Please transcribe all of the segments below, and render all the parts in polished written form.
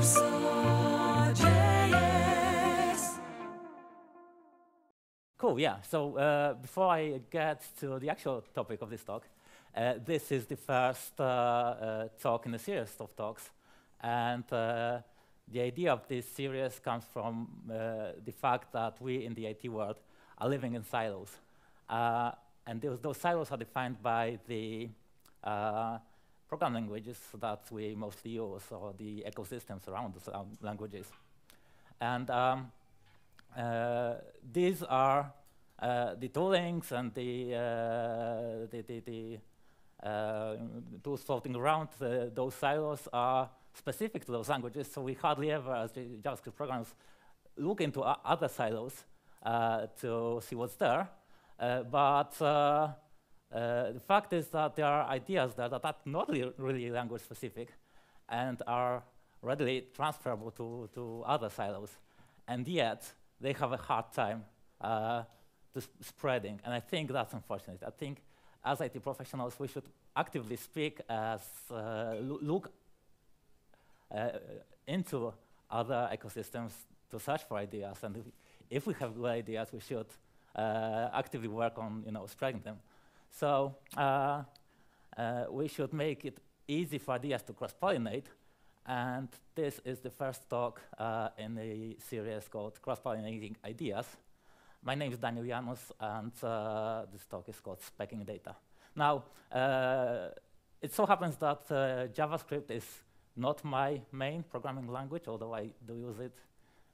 WarsawJS. Cool, yeah. So before I get to the actual topic of this talk, this is the first talk in a series of talks. And the idea of this series comes from the fact that we in the IT world are living in silos. And those silos are defined by the programming languages that we mostly use, or the ecosystems around those languages. And these are the toolings and the tools floating around. Those silos are specific to those languages, so we hardly ever, as JavaScript programmers, look into other silos to see what's there. But the fact is that there are ideas there that are not really language specific and are readily transferable to other silos, and yet they have a hard time spreading. And I think that's unfortunate. I think as IT professionals, we should actively speak as look into other ecosystems to search for ideas. And if we have good ideas, we should actively work on spreading them. So we should make it easy for ideas to cross-pollinate. And this is the first talk in a series called Cross-pollinating Ideas. My name is Janus, and this talk is called Speccing Data. Now, it so happens that JavaScript is not my main programming language, although I do use it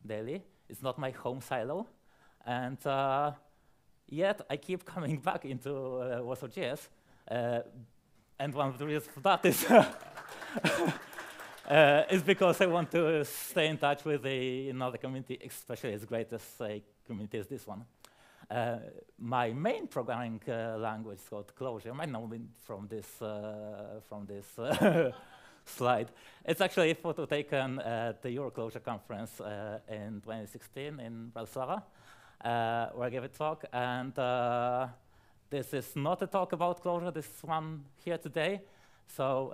daily. It's not my home silo. And yet, I keep coming back into WarsawJS. And one of the reasons for that is because I want to stay in touch with another community, especially as great as a community as this one. My main programming language is called Clojure. You might know me from this slide. It's actually a photo taken at the Euroclosure conference in 2016 in Warsaw, where I gave a talk. And this is not a talk about Clojure, this one here today. So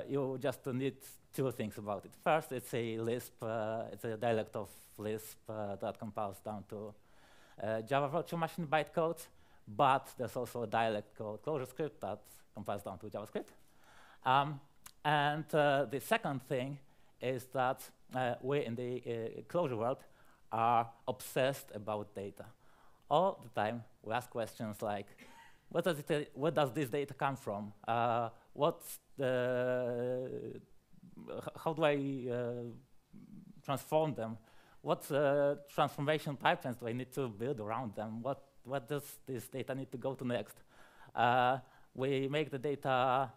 you just need two things about it. First, it's a Lisp, it's a dialect of Lisp that compiles down to Java virtual machine bytecode, but there's also a dialect called ClojureScript that compiles down to JavaScript. And the second thing is that we in the Clojure world are obsessed about data. All the time, we ask questions like, where does this data come from? How do I transform them? What transformation pipelines do I need to build around them? What does this data need to go to next? We make the data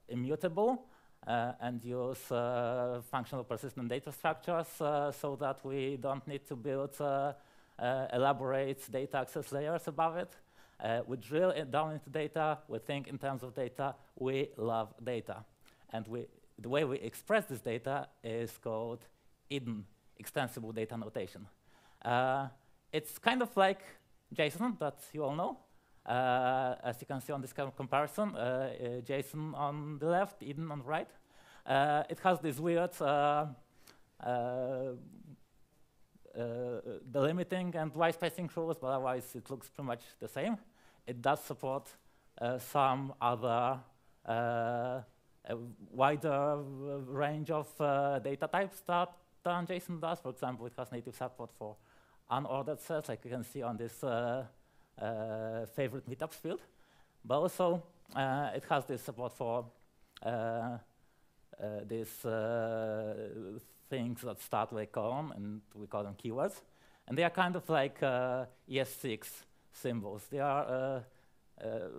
immutable and use functional persistent data structures so that we don't need to build elaborate data access layers above it. We drill down into data, we think in terms of data, we love data. And the way we express this data is called Eden, extensible data notation. It's kind of like JSON that you all know. As you can see on this kind of comparison, JSON on the left, Eden on the right. It has this weird delimiting and white spacing rules, but otherwise it looks pretty much the same. It does support some other a wider range of data types than JSON does. For example, it has native support for unordered sets, like you can see on this favorite meetups field. But also, it has this support for these things that start with a colon, and we call them keywords. And they are kind of like ES6 symbols.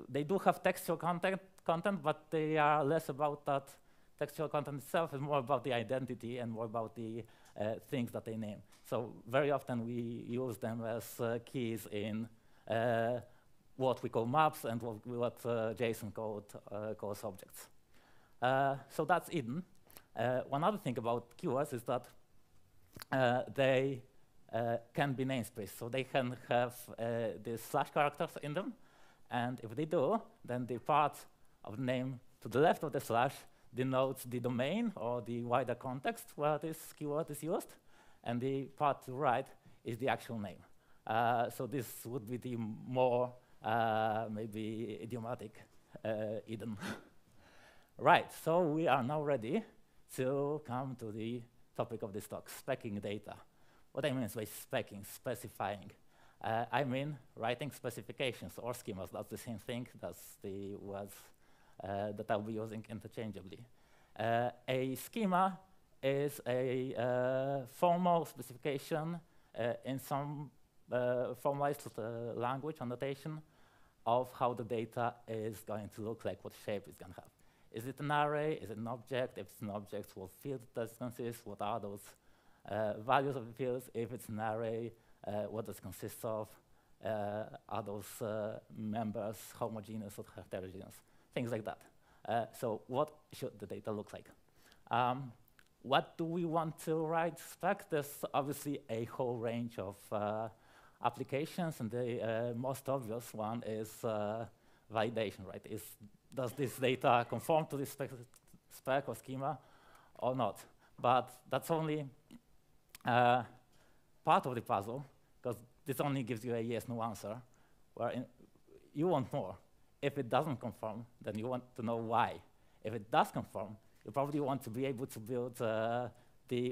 They do have textual content, but they are less about that textual content itself and more about the identity and more about the things that they name. So very often we use them as keys in what we call maps and what JSON calls objects. So that's Eden. One other thing about keywords is that they can be namespace. So they can have these slash characters in them. And if they do, then the part of the name to the left of the slash denotes the domain or the wider context where this keyword is used, and the part to the right is the actual name. So this would be the more maybe idiomatic Eden. Right, so we are now ready to come to the topic of this talk, speccing data. What I mean by speccing, specifying. I mean writing specifications or schemas. That's the same thing. That's the words that I'll be using interchangeably. A schema is a formal specification in some formalized language or notation of how the data is going to look like, what shape it's going to have. Is it an array? Is it an object? If it's an object, what field does it consist? What are those values of the fields? If it's an array, what does it consist of? Are those members homogeneous or heterogeneous? Things like that. So what should the data look like? What do we want to write spec? There's obviously a whole range of applications, and the most obvious one is validation, right? Does this data conform to this spec or schema or not? But that's only part of the puzzle, because this only gives you a yes/no answer, where you want more. If it doesn't conform, then you want to know why. If it does conform, you probably want to be able to build the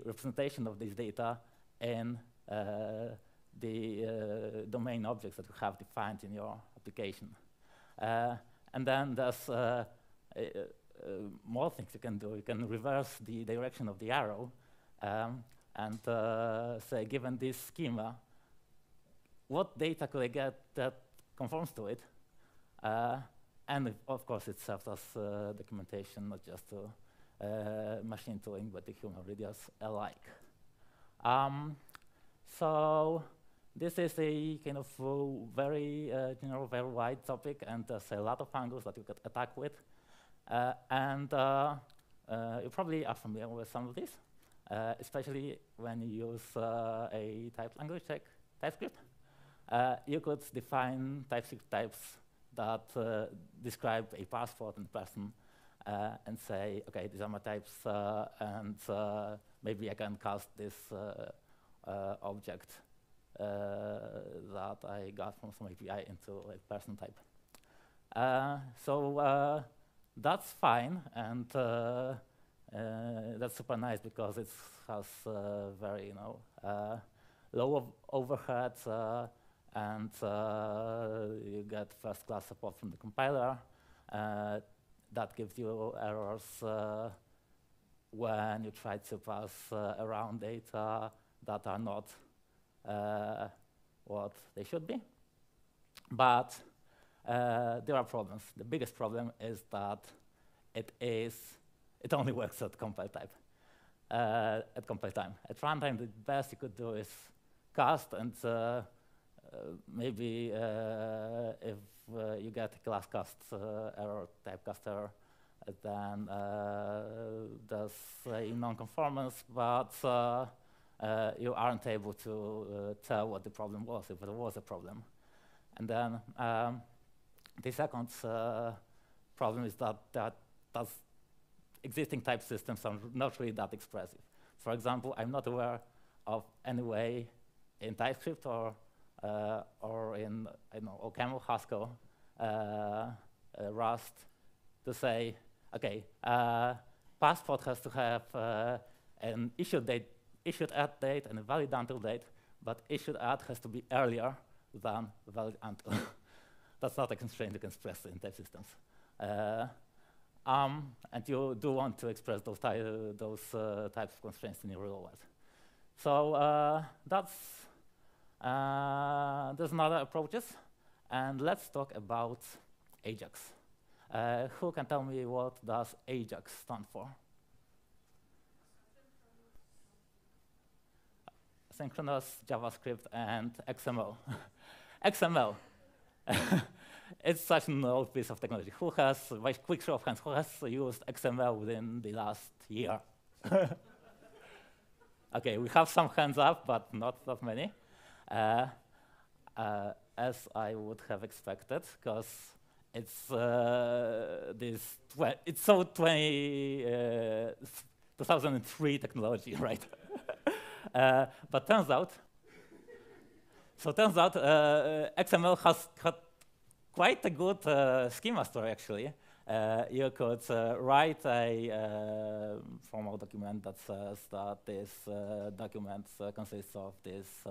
representation of this data in the domain objects that you have defined in your application. And then there's more things you can do. You can reverse the direction of the arrow and say, given this schema, what data could I get that conforms to it? And of course, it serves as documentation, not just to machine tooling, but the human readers alike. So this is a kind of very general, very wide topic, and there's a lot of angles that you could attack with. And you probably are familiar with some of this, especially when you use a typed language like TypeScript. You could define TypeScript types that describe a passport and person and say, okay, these are my types, and maybe I can cast this object that I got from some API into a person type. So that's fine, and that's super nice because it has very low overhead, and you get first-class support from the compiler. That gives you errors when you try to pass around data that are not what they should be. But there are problems. The biggest problem is that it only works at compile time. At runtime, the best you could do is cast, and maybe if you get a class cast error, typecast error, then there's a non-conformance, but you aren't able to tell what the problem was, if there was a problem. And then the second problem is that existing type systems are not really that expressive. For example, I'm not aware of any way in TypeScript or in, I don't know, OCaml, Haskell, Rust, to say, okay, passport has to have an issued at date and a valid until date, but issued at has to be earlier than valid until. That's not a constraint you can express in type systems. And you do want to express those types of constraints in your real world. So there's another approaches, and let's talk about Ajax. Who can tell me what does Ajax stand for? Synchronous JavaScript and XML. XML. It's such an old piece of technology. Who has, by quick show of hands, who has used XML within the last year? Okay, we have some hands up, but not that many. As I would have expected, because it's it's so 2003 technology, right? But turns out XML has quite a good schema story, actually. You could write a formal document that says that this document consists of these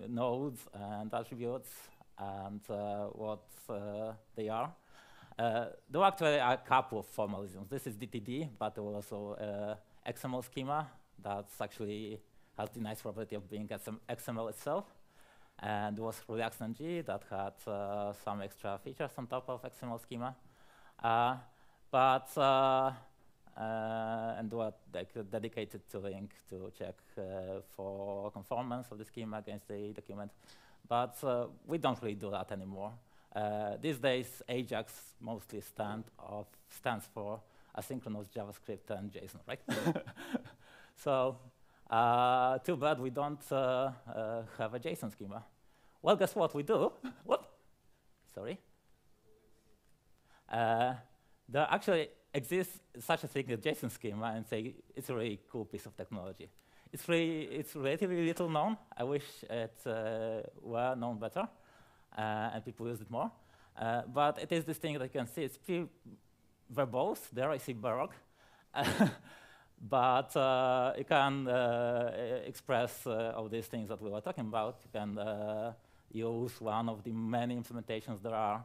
nodes and attributes and what they are. There are actually a couple of formalisms. This is DTD, but there was also XML schema that actually has the nice property of being XML itself. And there was React.ng that had some extra features on top of XML schema. And were dedicated to link to check for conformance of the schema against the document. But we don't really do that anymore. These days, Ajax mostly stands for asynchronous JavaScript and JSON, right? So too bad we don't have a JSON schema. Well, guess what we do? What? Sorry. There actually exists such a thing as JSON schema, and it's a really cool piece of technology. It's relatively little known. I wish it were known better, and people use it more. But it is this thing that you can see. It's pretty verbose. There I see Baroque. But you can express all these things that we were talking about. You can use one of the many implementations there are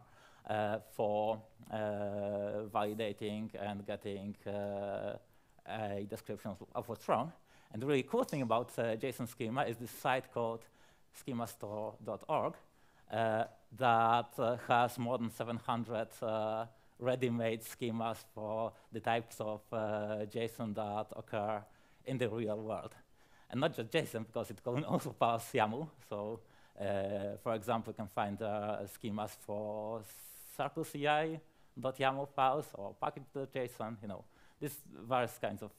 for validating and getting a description of what's wrong. And the really cool thing about JSON schema is this site called schemastore.org that has more than 700 ready-made schemas for the types of JSON that occur in the real world. And not just JSON, because it can also parse YAML. So, for example, you can find schemas for CircleCI.YAML files or package.json, these various kinds of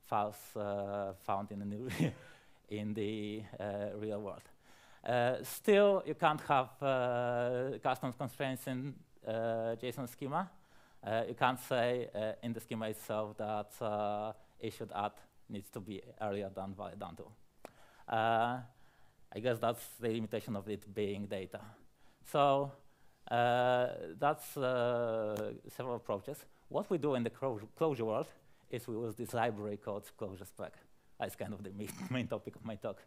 files found in the real world. Still, you can't have custom constraints in JSON schema. You can't say in the schema itself that issued at needs to be earlier than valid until. I guess that's the limitation of it being data. So that's several approaches. What we do in the closure world is we use this library called ClojureSpec. That's kind of the main topic of my talk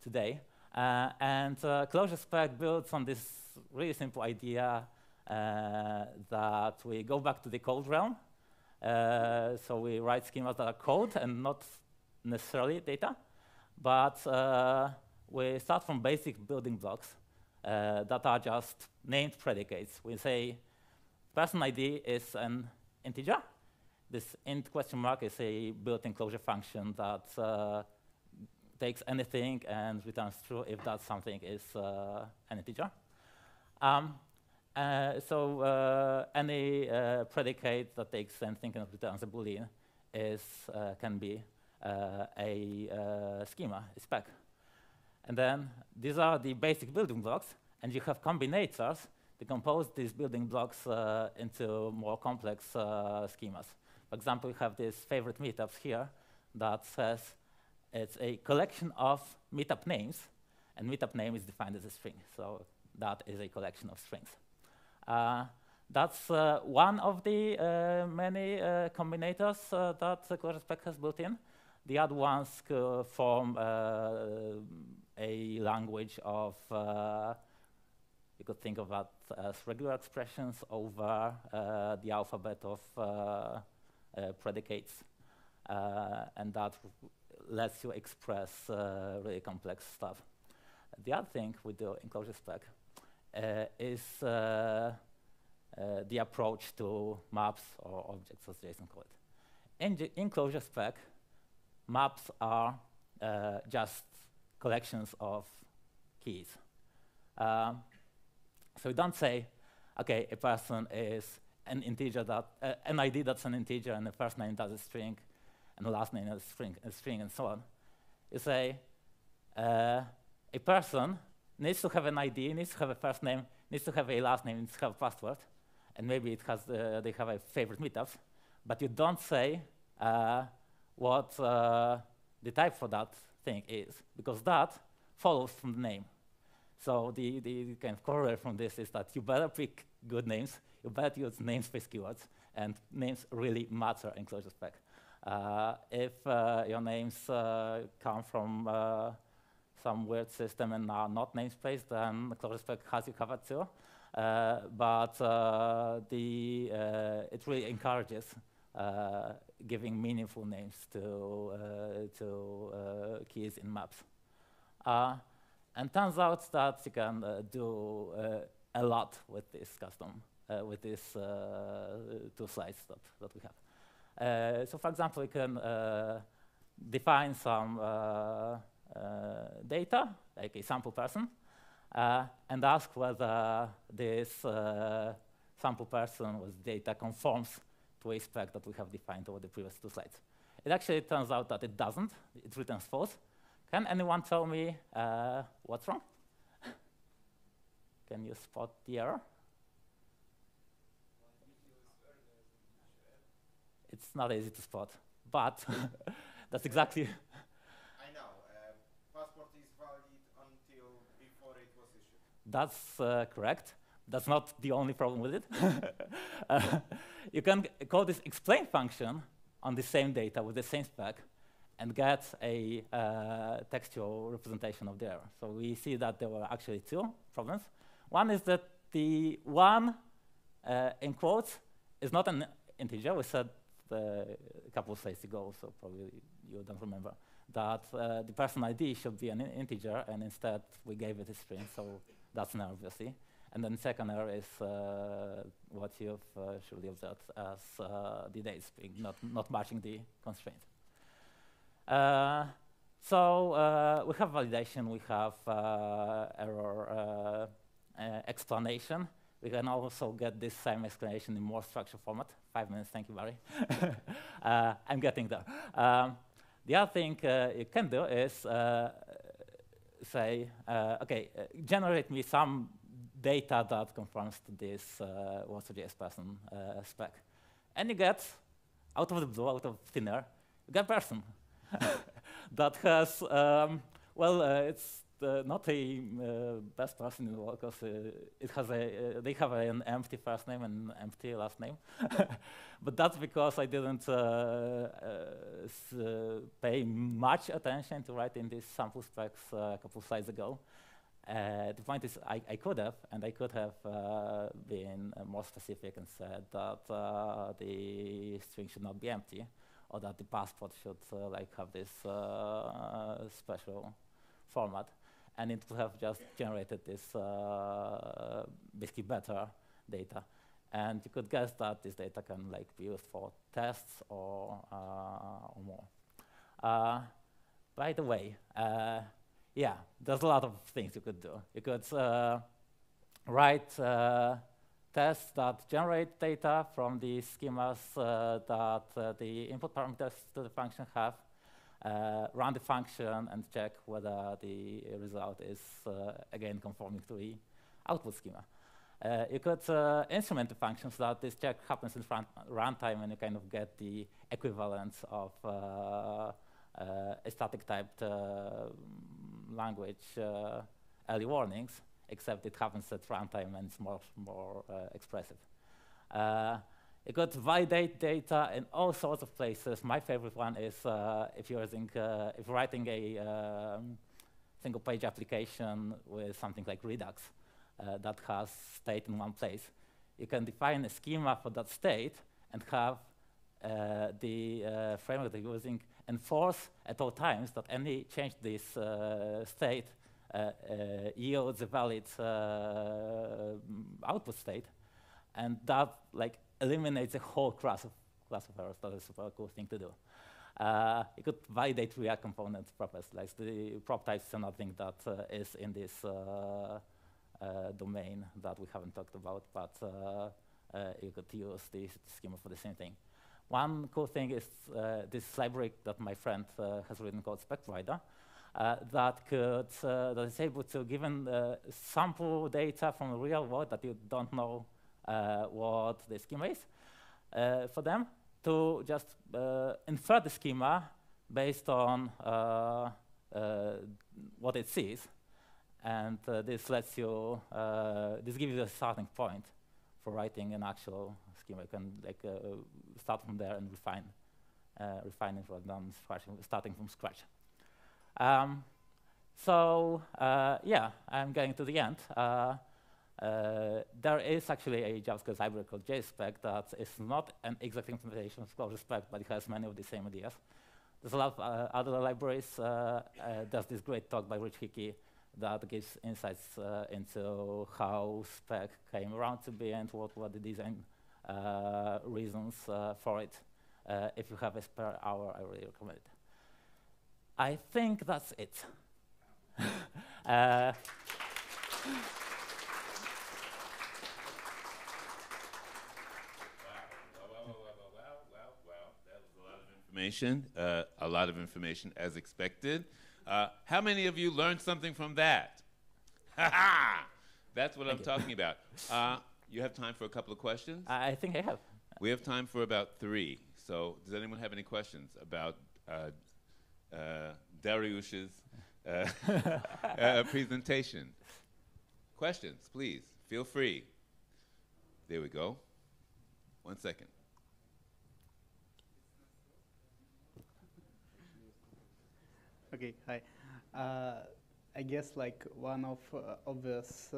today. And ClojureSpec builds on this really simple idea that we go back to the code realm. So we write schemas that are code and not necessarily data. But we start from basic building blocks that are just named predicates. We say person ID is an integer. This int question mark is a built-in closure function that takes anything and returns true if that something is an integer. So any predicate that takes anything and returns a Boolean can be a schema, a spec. And then these are the basic building blocks, and you have combinators to compose these building blocks into more complex schemas. For example, you have these favorite meetups here that says it's a collection of meetup names, and meetup name is defined as a string. So that is a collection of strings. That's one of the many combinators that ClojureSpec has built in. The other ones form a language of, you could think of that as regular expressions over the alphabet of predicates. And that lets you express really complex stuff. The other thing we do in ClojureSpec is the approach to maps or objects, as Jason called it. In ClojureSpec, maps are just collections of keys. So we don't say, okay, a person is an integer an ID that's an integer, and the first name that's a string, and the last name is a string, and so on. You say a person needs to have an ID, needs to have a first name, needs to have a last name, needs to have a password, and maybe it has they have a favorite meetups, but you don't say what the type for that thing is, because that follows from the name. So the kind of corollary from this is that you better pick good names, you better use namespace keywords, and names really matter in ClojureSpec. If your names come from some weird system and are not namespace, then ClojureSpec has you covered too. But it really encourages giving meaningful names to keys in maps. And turns out that you can do a lot with this custom, with these two slides that we have. So for example, we can define some data, like a sample person, and ask whether this sample person with data conforms to a spec that we have defined over the previous two slides. It actually turns out that it doesn't. It returns false. Can anyone tell me what's wrong? Can you spot the error? It's not easy to spot, but that's exactly. I know. Passport is valid until before it was issued. That's correct. That's not the only problem with it. You can call this explain function on the same data with the same spec and get a textual representation of the error. So we see that there were actually two problems. One is that the one in quotes is not an integer. We said a couple of slides ago, so probably you don't remember, that the person ID should be an integer, and instead we gave it a string, so that's an error, obviously. And then the second error is what you've surely observed as the dates being not matching the constraint. So we have validation, we have error explanation. We can also get this same explanation in more structured format. 5 minutes, thank you, Barry. I'm getting there. The other thing you can do is say, okay, generate me some data that conforms to this WarsawJS person spec. And you get, out of the blue, out of thin air, you get person that has, it's not a best person in the world, because it has they have an empty first name and an empty last name. But that's because I didn't pay much attention to writing these sample specs a couple of slides ago. The point is, I could have been more specific and said that the string should not be empty, or that the passport should have this special format, and it would have just generated this basically better data. And you could guess that this data can be used for tests or more. By the way, yeah, there's a lot of things you could do. You could write tests that generate data from the schemas that the input parameters to the function have, run the function and check whether the result is, again, conforming to the output schema. You could instrument the function so that this check happens in runtime, and you kind of get the equivalent of a static typed language early warnings, except it happens at runtime and it's more expressive. You could validate data in all sorts of places. My favorite one is if you're writing a single page application with something like Redux that has state in one place. You can define a schema for that state and have the framework that you're using enforce at all times that any change to this state yields a valid output state, and that eliminates a whole class of errors. That is a super cool thing to do. You could validate React component properties, like the prop types is another thing that is in this domain that we haven't talked about, but you could use this schema for the same thing. One cool thing is this library that my friend has written called Spec Provider. that is able to, given sample data from the real world that you don't know what the schema is, for them to just infer the schema based on what it sees. And this lets you, this gives you a starting point for writing an actual schema. You can start from there and refine it rather than starting from scratch. Yeah, I'm getting to the end. There is actually a JavaScript library called JSpec that is not an exact implementation of Clojure but it has many of the same ideas. There's a lot of other libraries. There's this great talk by Rich Hickey that gives insights into how Spec came around to be and what were the design reasons for it. If you have a spare hour, I really recommend it. I think that's it. Well, that was a lot of information as expected. How many of you learned something from that? That's what I'm talking about. You have time for a couple of questions? I think I have. We have time for about 3. So does anyone have any questions about Dariush's presentation? Questions, please. Feel free. There we go. 1 second. Okay, hi. I guess like one of obvious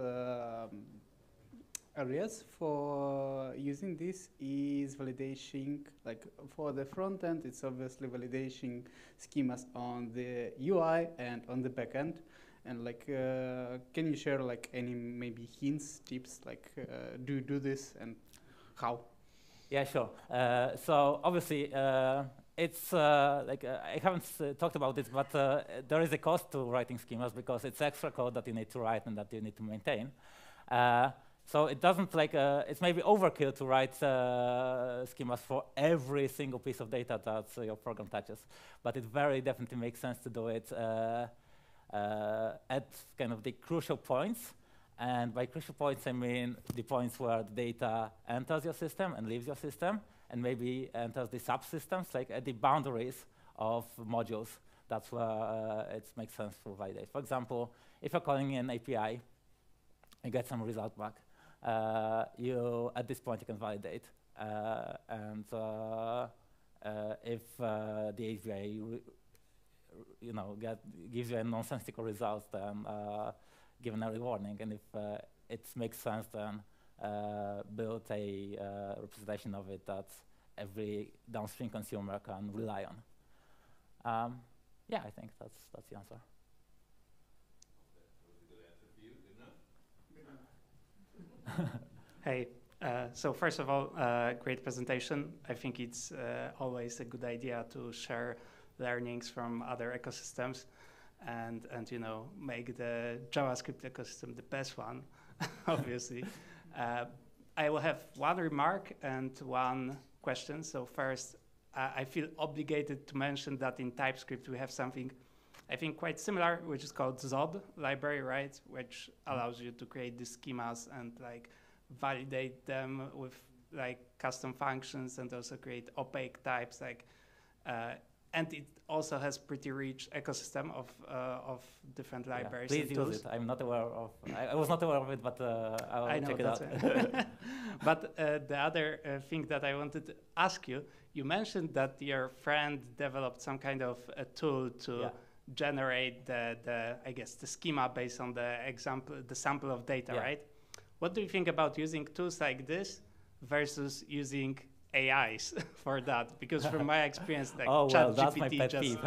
areas for using this is validation. Like for the front end, it's obviously validation schemas on the UI and on the back end. And like, can you share like any maybe hints, tips, like do you do this and how? Yeah, sure. So obviously, it's like I haven't talked about this, but there is a cost to writing schemas because it's extra code that you need to write and that you need to maintain. So it doesn't like it's maybe overkill to write schemas for every single piece of data that your program touches, but it very definitely makes sense to do it at kind of the crucial points. And by crucial points, I mean the points where the data enters your system and leaves your system, and maybe enters the subsystems, like at the boundaries of modules. That's where it makes sense to validate. For example, if you're calling an API, you get some result back. At this point, you can validate. If the API gives you a nonsensical result, then give an early warning. And if it makes sense, then build a representation of it that every downstream consumer can rely on. Yeah, I think that's the answer. That was a good answer for you. Good enough? Hey, so first of all, great presentation. I think it's always a good idea to share learnings from other ecosystems and make the JavaScript ecosystem the best one, obviously. I will have one remark and one question. So first, I feel obligated to mention that in TypeScript we have something I think quite similar, which is called Zod library, right? Which allows you to create these schemas and like validate them with like custom functions and also create opaque types, like, and it also has pretty rich ecosystem of different libraries. Please and use tools. it. I'm not aware of. I was not aware of it, but I'll check it out. But the other thing that I wanted to ask you, you mentioned that your friend developed some kind of a tool to generate the I guess the schema based on the sample of data, right? What do you think about using tools like this versus using AIs for that? Because from my experience, like that's my pet peeve.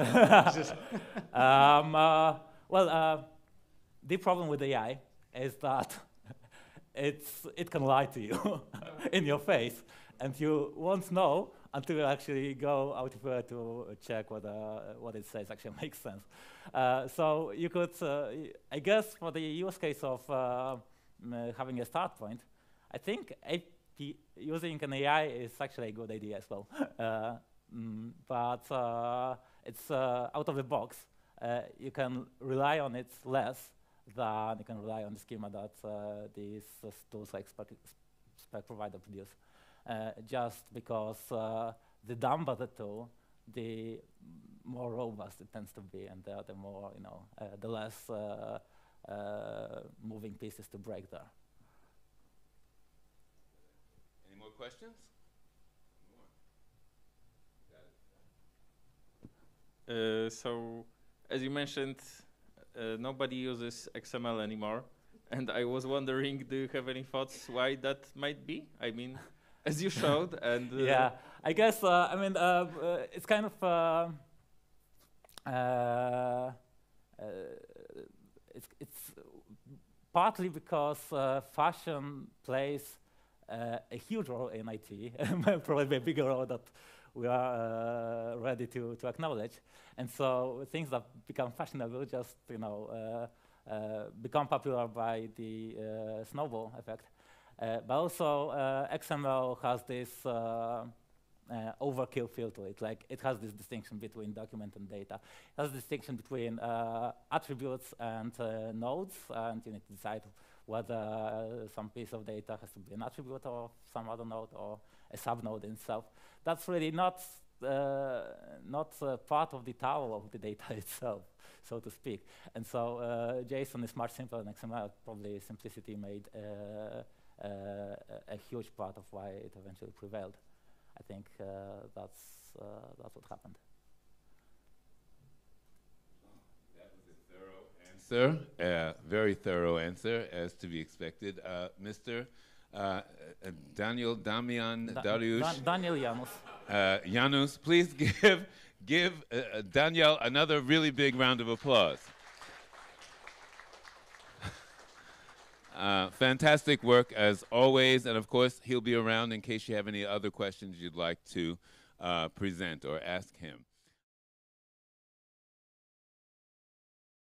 The problem with AI is that it can lie to you in your face, and you won't know until you actually go out of it to check whether what it says actually makes sense. So you could, I guess, for the use case of having a start point, I think using an AI is actually a good idea as well. But it's out of the box. you can rely on it less than you can rely on the schema that these tools like Spec Provider produce. Just because the dumber the tool, the more robust it tends to be, and the more, the less moving pieces to break there. Any more questions? So, as you mentioned, nobody uses XML anymore. And I was wondering, do you have any thoughts why that might be? I mean, as you showed, and yeah, I guess it's kind of it's partly because fashion plays a huge role in IT, probably a bigger role that we are ready to acknowledge, and so things that become fashionable just become popular by the snowball effect. But also XML has this overkill feel to it. Like it has this distinction between document and data. It has a distinction between attributes and nodes, and you need to decide whether some piece of data has to be an attribute of some other node or a subnode in itself. That's really not part of the tower of the data itself, so to speak. And so JSON is much simpler than XML. Probably simplicity made a huge part of why it eventually prevailed. I think that's what happened. That was a thorough answer, very thorough answer, as to be expected. Mr. Daniel Damian Dariush. Daniel Janus. Janus, please give Daniel another really big round of applause. Fantastic work as always, and of course he'll be around in case you have any other questions you'd like to present or ask him.